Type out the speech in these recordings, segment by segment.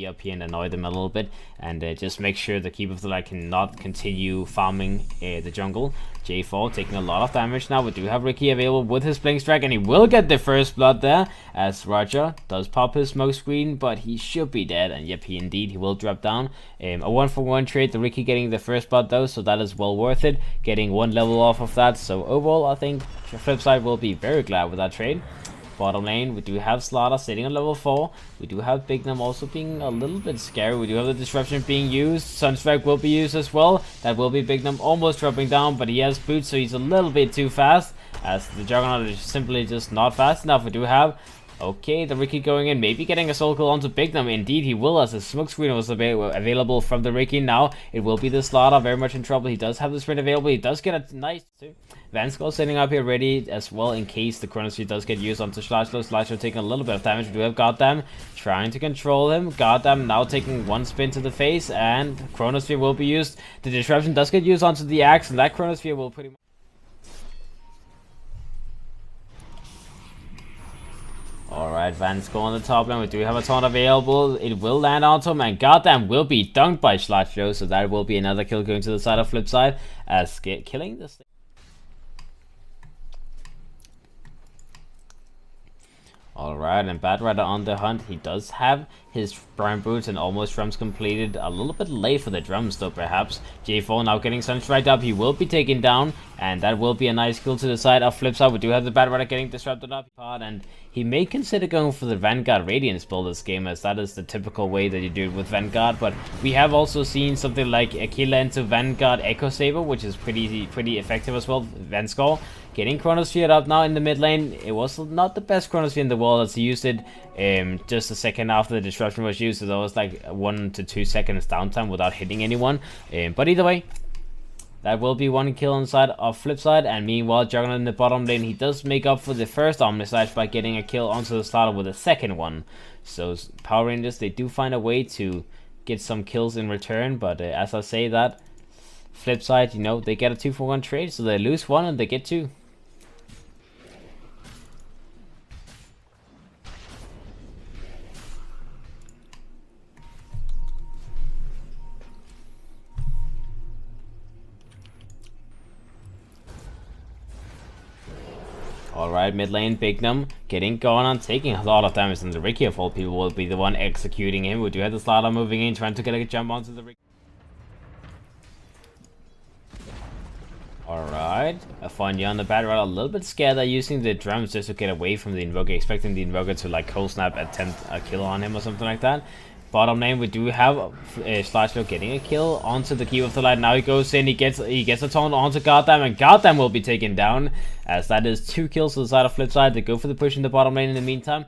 up here and annoy them a little bit, and just make sure the Keeper of the Light cannot continue farming the jungle. J4 taking a lot of damage now. We do have Ricky available with his Blink Strike, and he will get the first blood there, as Roger does pop his smoke screen, but he should be dead, and yep, he will drop down. A 1-for-1 trade, the Ricky getting the first blood though, so that is well worth it, getting 1 level off of that. So overall, I think FlipSid will be very glad with that trade. Bottom lane, we do have Slaughter sitting on level 4. We do have Bignum also being a little bit scary. We do have the Disruption being used. Sunstrike will be used as well. That will be Bignum almost dropping down, but he has boots, so he's a little bit too fast, as the Juggernaut is simply just not fast enough. We do have, okay, the Ricky going in, maybe getting a soul kill onto Bignum. Indeed, he will, as the smoke screen was available from the Ricky. Now it will be the Slaughter, very much in trouble. He does have the sprint available. He does get a nice Vanskull setting up here ready as well in case the Chronosphere does get used onto Slashlow. Slashlow taking a little bit of damage. We do have Goddam trying to control him. Goddam now taking 1 spin to the face, and Chronosphere will be used. The Disruption does get used onto the axe, and that Chronosphere will pretty much... Alright, Vanskull on the top lane. We do have a taunt available. It will land onto him, and Goddam will be dunked by Slashlow, so that will be another kill going to the side of FlipSid, as killing this thing. Alright, and Bad Rider on the hunt. He does have his Brown Boots and almost drums completed. A little bit late for the drums though, perhaps. J4 now getting Sunstrike up. He will be taken down, and that will be a nice kill to the side of FlipSid. We do have the Bad Rider getting disrupted up, and he may consider going for the Vanguard Radiance build this game, as that is the typical way that you do it with Vanguard. But we have also seen something like Aquila into Vanguard Echo Saber, which is pretty effective as well. Vanskull getting Chronosphere up now in the mid lane. It was not the best Chronosphere in the world, as he used it just a second after the Disruption was used, so that was like 1 to 2 seconds downtime without hitting anyone. But either way, that will be 1 kill inside of FlipSid, and meanwhile Juggernaut in the bottom lane, he does make up for the first Omnislash by getting a kill onto the Slaughter with a second one. So Power Rangers, they do find a way to get some kills in return, but as I say that, FlipSid, you know, they get a 2-for-1 trade, so they lose 1 and they get 2. Alright, mid lane, Bignum getting going on, taking a lot of damage, and the Ricky of all people will be the one executing him. We do have the Slaughter moving in, trying to get a jump onto the Ricky. Alright, Afoninje on the Bad Rider, a little bit scared they're using the drums just to get away from the Invoker, expecting the Invoker to like cold snap, attempt a kill on him or something like that. Bottom lane, we do have Slashlow getting a kill onto the Keeper of the Light. Now he goes in, he gets a taunt onto Goddam, and Goddam will be taken down, as that is 2 kills to the side of FlipSid. They go for the push in the bottom lane in the meantime.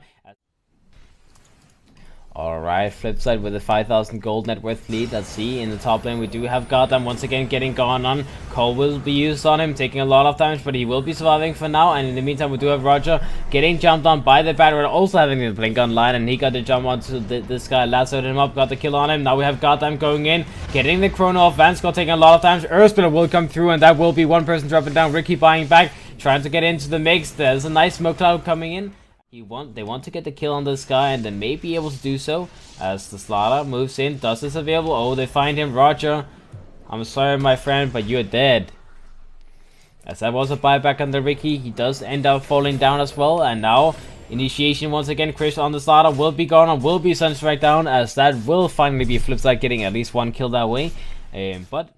Alright, FlipSid with a 5,000 gold net worth lead. Let's see, in the top lane we do have Goddam once again getting gone on. Cole will be used on him, taking a lot of damage, but he will be surviving for now. And in the meantime we do have Roger getting jumped on by the Bad Rider, also having the blink online, and he got the jump onto this guy, lassoed him up, got the kill on him. Now we have Goddam going in, getting the chrono off. Vanskull taking a lot of damage. Earthspinner will come through, and that will be 1 person dropping down. Ricky buying back, trying to get into the mix. There's a nice smoke cloud coming in. They want to get the kill on this guy, and they may be able to do so as the Slaughter moves in. Dust is available. Oh, they find him. Roger, I'm sorry my friend, but you're dead. As that was a buyback on the Ricky, he does end up falling down as well. And now initiation once again. Chris on the Slaughter will be gone, and will be Sunstrike down, as that will finally be FlipSid getting at least 1 kill that way. But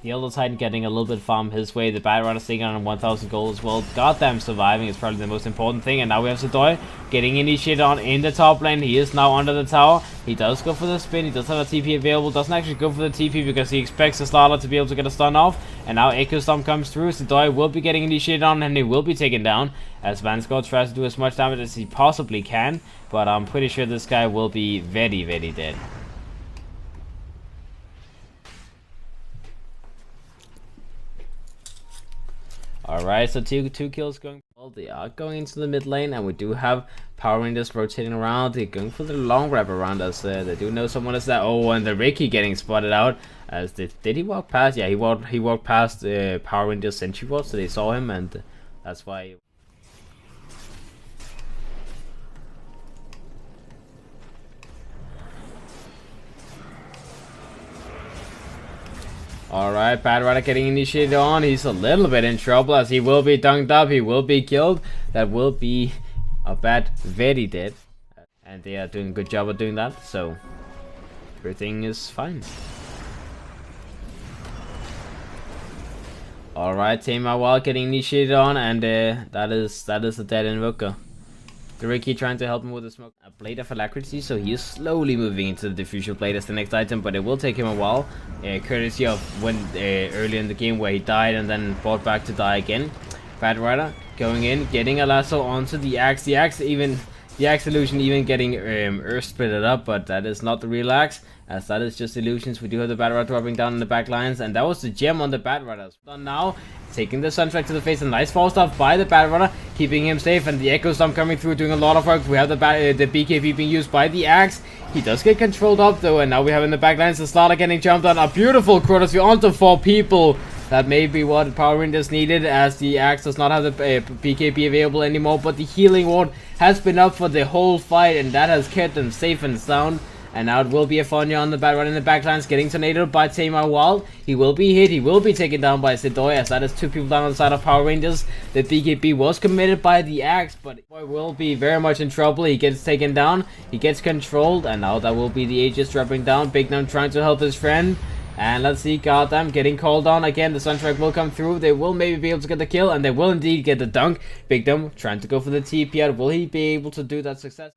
the Elder Titan getting a little bit farm his way. The Bad Rider staying on 1,000 gold as well. Goddamn, surviving is probably the most important thing. And now we have Sadoy getting initiated on in the top lane. He is now under the tower. He does go for the spin. He does have a TP available. Doesn't actually go for the TP because he expects the Slaughter to be able to get a stun off. And now Echo Stomp comes through. Sadoy will be getting initiated on, and he will be taken down as Vanskull tries to do as much damage as he possibly can. But I'm pretty sure this guy will be very, very dead. Alright, so two kills going. Well, they are going into the mid lane, and we do have Power Rangers rotating around. They're going for the long wrap around us. They do know someone is there. Oh, and the Ricky getting spotted out. As did he walk past? Yeah, he walked past Power Rangers Sentry Ward, so they saw him, and that's why. Alright, PR.Bignum getting initiated on. He's a little bit in trouble as he will be dunked up. He will be killed. That will be a bad, very dead. And they are doing a good job of doing that, so everything is fine. Alright, Tamer getting initiated on, and that is a dead invoker. The Ricky trying to help him with a smoke. A Blade of Alacrity, so he is slowly moving into the Diffusion Blade as the next item, but it will take him a while. Courtesy of when early in the game where he died and then brought back to die again. PR.Bignum going in, getting a lasso onto the axe. The axe illusion even getting earth splitted up, but that is not the real axe, as that is just illusions. We do have the PR.Bignum dropping down in the back lines, and that was the gem on the PR.Bignum. Done now, taking the Sunstrike to the face, a nice fall stuff by the PR.Bignum, keeping him safe, and the Echo Storm coming through, doing a lot of work. We have the BKB being used by the axe. He does get controlled up though, and now we have in the back lines the Slaughter getting jumped on. A beautiful Chronos onto 4 people. That may be what Power Rangers needed, as the axe does not have the BKB available anymore, but the healing ward has been up for the whole fight, and that has kept them safe and sound. And now it will be Afoninje on the back, running the backlines, getting tornadoed by Tamer Wild. He will be hit, he will be taken down by Sidoy, as that is 2 people down on the side of Power Rangers. The BKB was committed by the axe, but boy will be very much in trouble. He gets taken down, he gets controlled, and now that will be the Aegis dropping down. Bignum trying to help his friend. And let's see, goddamn, getting called on again. The Sunstrike will come through. They will maybe be able to get the kill, and they will indeed get the dunk. Bignum trying to go for the TP. Will he be able to do that success?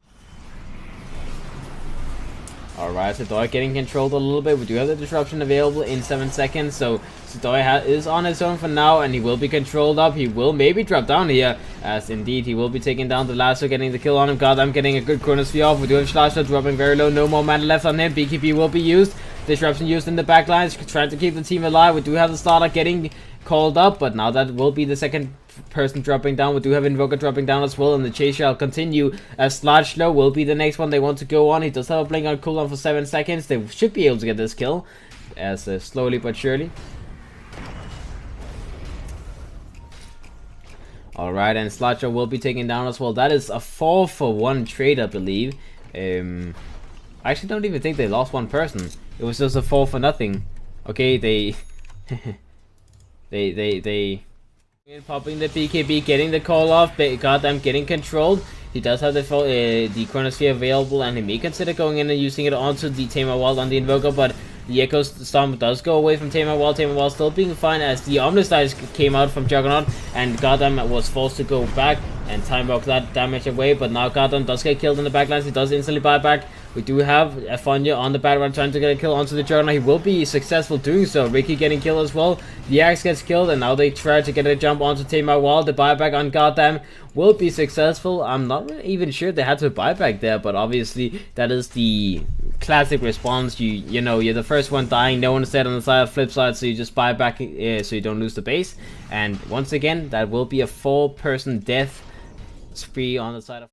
Alright, Sidoy getting controlled a little bit. We do have the disruption available in 7 seconds, so Sidoy is on his own for now, and he will be controlled up. He will maybe drop down here, as indeed he will be taking down the lasso, getting the kill on him. Goddamn, getting a good chronosphere off. We do have Slasher dropping very low, no more mana left on him. BKB will be used. Disruption used in the back lines, trying to keep the team alive. We do have the Starter getting called up, but now that will be the second person dropping down. We do have Invoker dropping down as well, and the chase shall continue as Sludge will be the next one they want to go on. He does have a blink on cooldown for 7 seconds. They should be able to get this kill, as slowly but surely. Alright, and Sludge will be taken down as well. That is a 4-for-1 trade, I believe. I actually don't even think they lost one person. It was just a 4-for-nothing. Okay, they popping the BKB, getting the call off. Goddamn, getting controlled. He does have the Chronosphere available, and he may consider going in and using it onto the Tamer Wild on the Invoker, but the Echo Storm does go away from Tamer Wild. Tamer Wild still being fine, as the Omnistice came out from Juggernaut, and Goddamn was forced to go back and time walk that damage away. But now Goddamn does get killed in the backlines. He does instantly buy back. We do have Afoninje on the PR.Bignum trying to get a kill onto the Juggernaut. He will be successful doing so. Ricky getting killed as well. The axe gets killed, and now they try to get a jump onto Tamer Wild. The buyback on Goddamn will be successful. I'm not even sure they had to buyback there, but obviously that is the classic response. You know, you're the first one dying, no one is dead on the side of FlipSid, so you just buy back so you don't lose the base. And once again, that will be a 4-person death spree on the side of.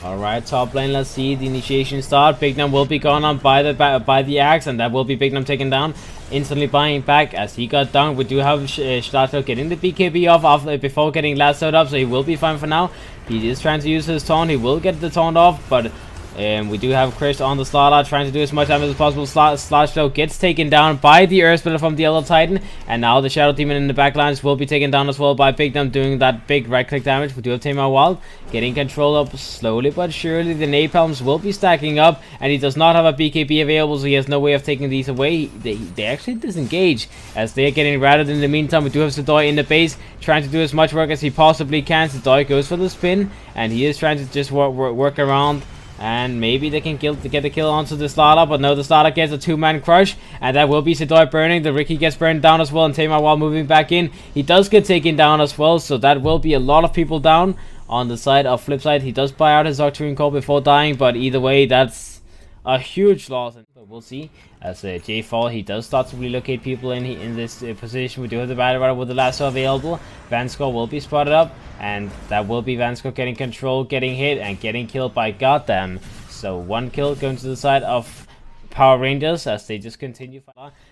Alright, top lane, let's see the initiation start. Bignum will be gone on by the axe, and that will be Bignum taken down. Instantly buying back as he got dunked. We do have Schlatter getting the BKB off before getting lassoed up, so he will be fine for now. He is trying to use his taunt. He will get the taunt off, but we do have Chris on the Slaughter trying to do as much damage as possible. Slash though gets taken down by the Earth Splitter from the Elder Titan, and now the Shadow Demon in the backlines will be taken down as well by Bignum, doing that big right click damage. We do have Tamer Wild getting control up slowly but surely. The Napalms will be stacking up, and he does not have a BKB available, so he has no way of taking these away. They actually disengage as they are getting routed. In the meantime, we do have Sidoy in the base trying to do as much work as he possibly can. Sidoy goes for the spin, and he is trying to just work around. And maybe they can get the kill onto the Slaughter, but no, the Slaughter gets a 2-man crush, and that will be Sidoy burning. The Ricky gets burned down as well, and Tamer Wild moving back in. He does get taken down as well, so that will be a lot of people down on the side of FlipSid. He does buy out his Octarine Core before dying, but either way, that's a huge loss. But we'll see. As J4, he does start to relocate people in this position. We do have the battle rider with the lasso available. Vanskor will be spotted up, and that will be Vanskor getting control, getting hit, and getting killed by Goddamn. So 1 kill going to the side of Power Rangers as they just continue.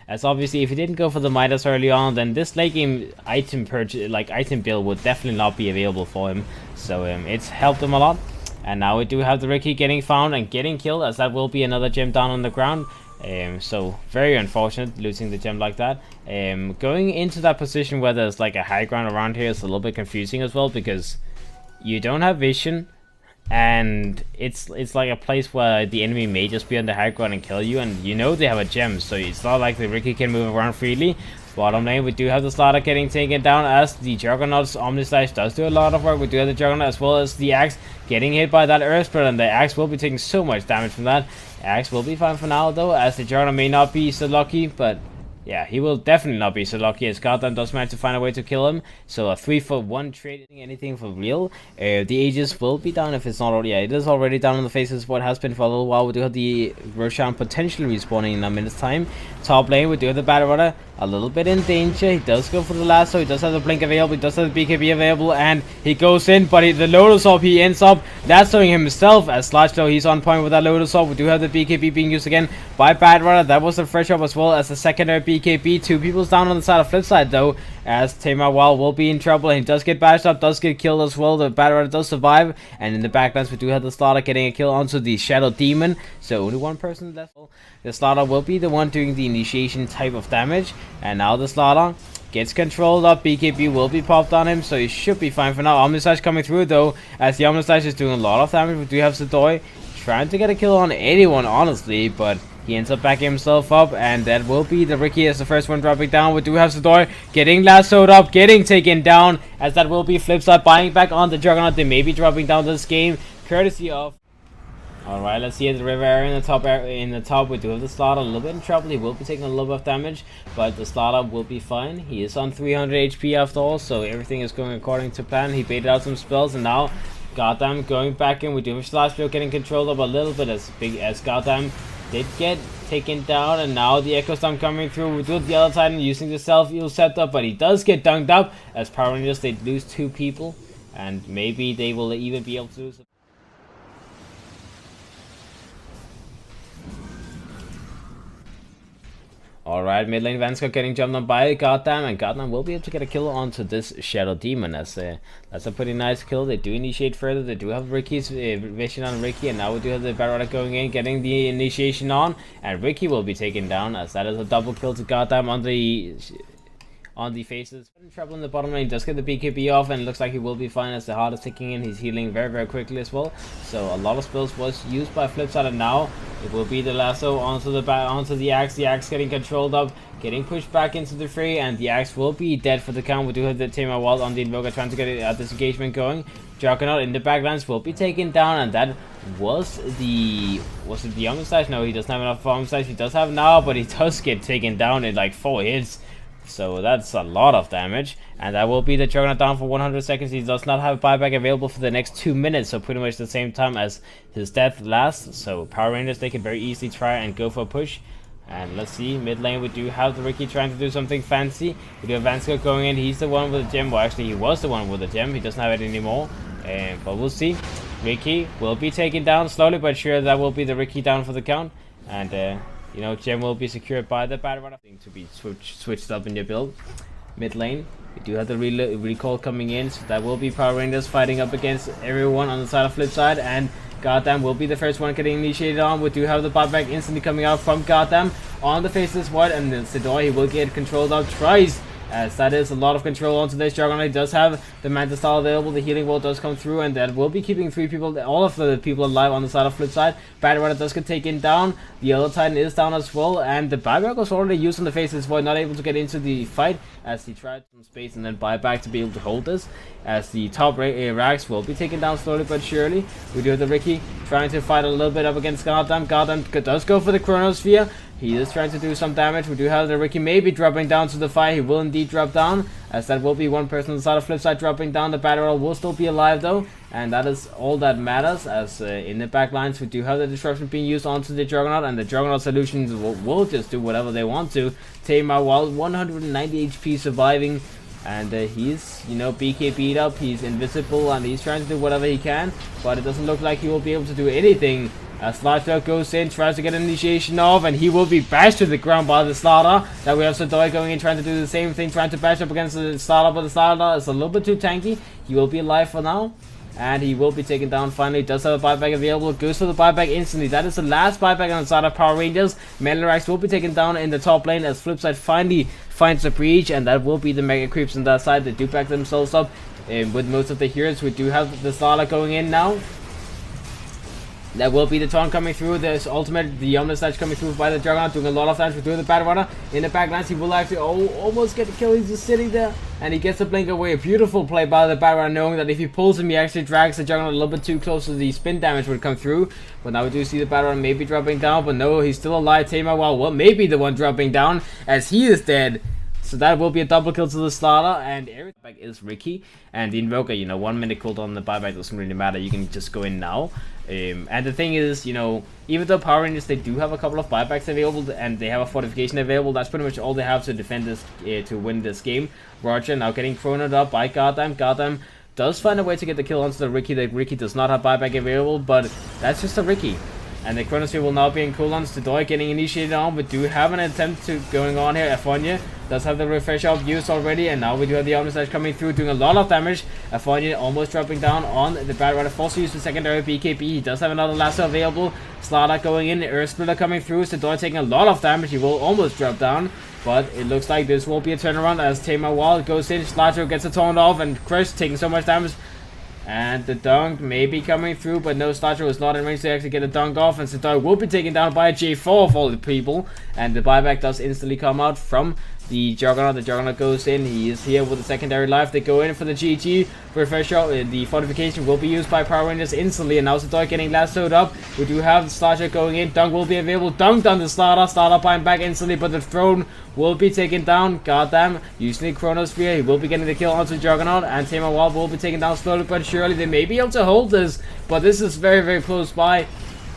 As obviously, if he didn't go for the Midas early on, then this late game item purchase, item build, would definitely not be available for him. So it's helped him a lot. And now we do have the Ricky getting found and getting killed, as that will be another gem down on the ground. So very unfortunate losing the gem like that. Going into that position where there's like a high ground around here is a little bit confusing as well, because you don't have vision, and it's like a place where the enemy may just be on the high ground and kill you, and you know they have a gem, so it's not like the Ricky can move around freely. Bottom lane, we do have the Slaughter getting taken down, as the Juggernaut's Omni Slash does do a lot of work. We do have the Juggernaut as well as the Axe getting hit by that Earth Spirit, and the Axe will be taking so much damage from that. Axe will be fine for now though, as the Juggernaut may not be so lucky, but yeah, he will definitely not be so lucky, as Goddam does manage to find a way to kill him. So a 3-for-1 trade, anything for real. The Aegis will be down if it's not already. Yeah, it is already down on the faces, what has been for a little while. We do have the Roshan potentially respawning in a minute's time. Top lane, we do have the Battle Rudder a little bit in danger. He does go for the lasso, he does have the blink available, he does have the BKB available, and he goes in, but the Lotus Orb, he ends up lassoing himself, as Slashlow, he's on point with that Lotus Orb. We do have the BKB being used again by Battle Rudder. That was the fresh up as well as the secondary BKB. Two people's down on the side of FlipSid though, as Tamar Wall will be in trouble, and he does get bashed up, does get killed as well. The Battle Rudder does survive, and in the backlines we do have the Slaughter getting a kill onto the Shadow Demon, so only one person left. The Slaughter will be the one doing the initiation type of damage, and now the Slaughter gets controlled up. BKB will be popped on him, so he should be fine for now. Omnislash coming through though, as the Omnislash is doing a lot of damage. We do have Sadoi trying to get a kill on anyone, honestly, but he ends up backing himself up, and that will be the Ricky as the first one dropping down. We do have Sadoi getting lassoed up, getting taken down, as that will be FlipSid buying back on the Juggernaut. They may be dropping down this game, courtesy of... Alright, let's see at the river area in the top. We do have the Slaughter a little bit in trouble. He will be taking a little bit of damage, but the Slaughter will be fine. He is on 300 HP after all, so everything is going according to plan. He baited out some spells, and now Goddam going back in. We do have Slashlow getting controlled up a little bit, as big as Goddam did get taken down, and now the Echo Storm coming through. We do have the other Titan using the self-heal setup, but he does get dunked up, as Power Rangers, they lose 2 people, and maybe they will even be able to lose. Alright, mid lane Vansko getting jumped on by Goddam, and Goddam will be able to get a kill onto this Shadow Demon. That's a pretty nice kill. They do initiate further. They do have Ricky's vision on Ricky, and now we do have the Battle Rudder going in, getting the initiation on, and Ricky will be taken down, as that is a double kill to Goddam on the faces. In trouble in the bottom lane, does get the BKB off, and looks like he will be fine, as the heart is ticking in. He's healing very, very quickly as well. So a lot of spells was used by FlipSid, and now it will be the lasso onto the Axe. The Axe getting controlled up, getting pushed back into the fray, and the Axe will be dead for the count. We do have the Tamar Wall on the Invoker trying to get this engagement going. Juggernaut in the backlines will be taken down, and that was it the Omnislash? No, he doesn't have enough for Omnislash. He does have now, but he does get taken down in like 4 hits. So that's a lot of damage, and that will be the Juggernaut down for 100 seconds. He does not have buyback available for the next 2 minutes, so pretty much the same time as his death lasts. So Power Rangers, they can very easily try and go for a push. And let's see, mid lane we do have the Ricky trying to do something fancy. We do have Vansko going in. He's the one with the gem. Well, actually he was the one with the gem. He doesn't have it anymore, but we'll see. Ricky will be taken down slowly but sure. That will be the Ricky down for the count, and you know, gem will be secured by the Battle Rudder to be switched up in your build. Mid lane, we do have the recall coming in, so that will be Power Rangers fighting up against everyone on the side of FlipSid, and Goddam will be the first one getting initiated on. We do have the buyback instantly coming out from Goddam on the faceless void, and then Sidoi, he will get controlled out twice, as that is a lot of control onto this Juggernaut. He does have the Manta style available. The healing wall does come through, and that will be keeping 3 people, all of the people alive on the side of FlipSid. Battle Rudder does get taken down. The other Titan is down as well, and the buyback was already used on the faceless void, not able to get into the fight, as he tried some space and then buyback to be able to hold this, as the top Rags will be taken down slowly but surely. We do have the Ricky trying to fight a little bit up against Goddam. Goddam does go for the Chronosphere. He is trying to do some damage. We do have the Ricky maybe dropping down to the fire. He will indeed drop down, as that will be one person on the side of FlipSid dropping down. The Battle Rudder will still be alive though, and that is all that matters, as in the back lines we do have the disruption being used onto the Juggernaut, and the Juggernaut solutions will just do whatever they want to. Tamar Wall 190 HP surviving, and he's, you know, BKB'd up, he's invisible, and he's trying to do whatever he can, but it doesn't look like he will be able to do anything. As Slashlow goes in, tries to get an initiation off, and he will be bashed to the ground by the Slaughter. Now we have Sadoi going in, trying to do the same thing, trying to bash up against the Slaughter, but the Slaughter is a little bit too tanky. He will be alive for now. and he will be taken down finally. Does have a buyback available, goes for the buyback instantly. That is the last buyback on the side of Power Rangers. Melarax will be taken down in the top lane as FlipSid finally finds a breach, and that will be the mega creeps on that side. They do back themselves up with most of the heroes. We do have the Starla going in now. That will be the taunt coming through. There's ultimate, the Omni Slash coming through by the Juggernaut, doing a lot of damage. We're doing the Bad Runner in the backlines. He will actually almost get the kill. He's just sitting there, and he gets the blink away. A beautiful play by the Bad Runner, knowing that if he pulls him, he actually drags the Juggernaut a little bit too close, so the spin damage would come through. But now we do see the Bad Runner maybe dropping down, but no, he's still alive. Tamer, well, maybe the one dropping down, as he is dead. So that will be a double kill to the starter, and everything is Ricky. And the Invoker, 1 minute cooldown on the buyback doesn't really matter. You can just go in now. And the thing is, even though Power Rangers, they do have a couple of buybacks available and they have a fortification available, that's pretty much all they have to defend this, to win this game. Roger now getting chronoed up by Goddam. Goddam does find a way to get the kill onto the Ricky. The Ricky does not have buyback available, but that's just a Ricky. And the Chronosphere will now be in cooldowns. Doi getting initiated on. We do have an attempt to going on here. Afoninje does have the refresh up used already, and now we do have the Omni Slash coming through, doing a lot of damage. Afoninje almost dropping down on the Bad Runner. Forced to use the secondary BKB. He does have another lasso available. Slada going in. Earth Splitter coming through. Doi taking a lot of damage. He will almost drop down, but it looks like this will be a turnaround as Tamer Wild goes in. Slacho gets a taunt off, and Crush taking so much damage. And the dunk may be coming through, but no, Slacho is not in range to actually get a dunk off, and Doi will be taken down by a J4 of all the people. And the buyback does instantly come out from the Juggernaut. The Juggernaut goes in. He is here with the secondary life. They go in for the GG refresh out. The fortification will be used by Power Rangers instantly, and now Doi getting lassoed up. We do have Slacho going in. Dunk will be available. Dunked on the starter. Starter buying back instantly, but the throne will be taken down. Goddamn, using the Chronosphere, he will be getting the kill onto Juggernaut, and Tamer Wild will be taken down slowly but surely. They may be able to hold this, but this is very, very close by,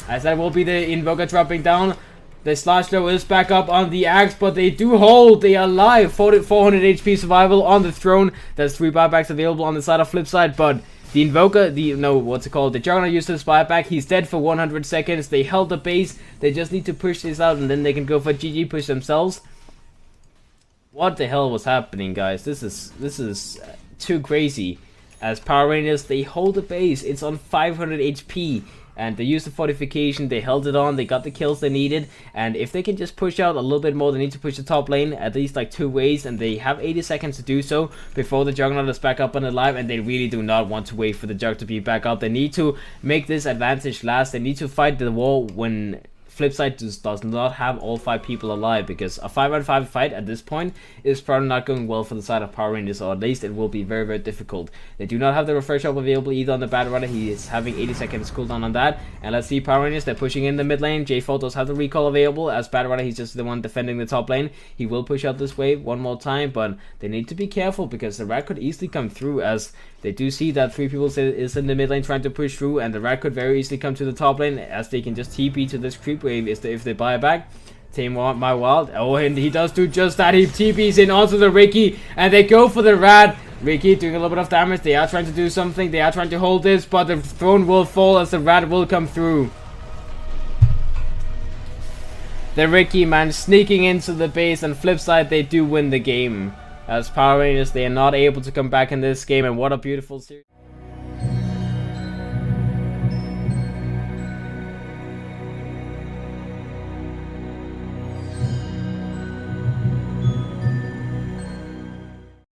as that will be the Invoker dropping down. The Slashlow is back up on the axe, but they do hold. They are alive. 400 HP survival on the throne. There's 3 buybacks available on the side of FlipSid, but the Invoker, the Juggernaut used his buyback. He's dead for 100 seconds. They held the base. They just need to push this out, and then they can go for GG push themselves. What the hell was happening, guys? This is too crazy. As Power Rangers, they hold the base. It's on 500 HP. And they used the fortification, they held it on, they got the kills they needed. And if they can just push out a little bit more, they need to push the top lane at least like 2 ways. And they have 80 seconds to do so before the Juggernaut is back up and alive. And they really do not want to wait for the Jug to be back up. They need to make this advantage last. They need to fight the war when FlipSid does not have all 5 people alive, because a 5-on-5 fight at this point is probably not going well for the side of Power Rangers, or at least it will be very, very difficult. They do not have the refresh up available either on the Bad Runner. He is having 80 seconds cooldown on that. And let's see, Power Rangers, they're pushing in the mid lane. J4 does have the recall available, as Bad Runner, he's just the one defending the top lane. He will push out this wave one more time, but they need to be careful, because the Rat could easily come through, as they do see that 3 people is in the mid lane trying to push through, and the Rat could very easily come to the top lane, as they can just TP to this creep wave if they buy back. My Wild, and he does do just that. He TPs in onto the Ricky, and they go for the Rat. Ricky doing a little bit of damage. They are trying to do something. They are trying to hold this, but the throne will fall as the Rat will come through. The Ricky, man, sneaking into the base, and FlipSid, they do win the game. As Power Rangers, they are not able to come back in this game, and what a beautiful series.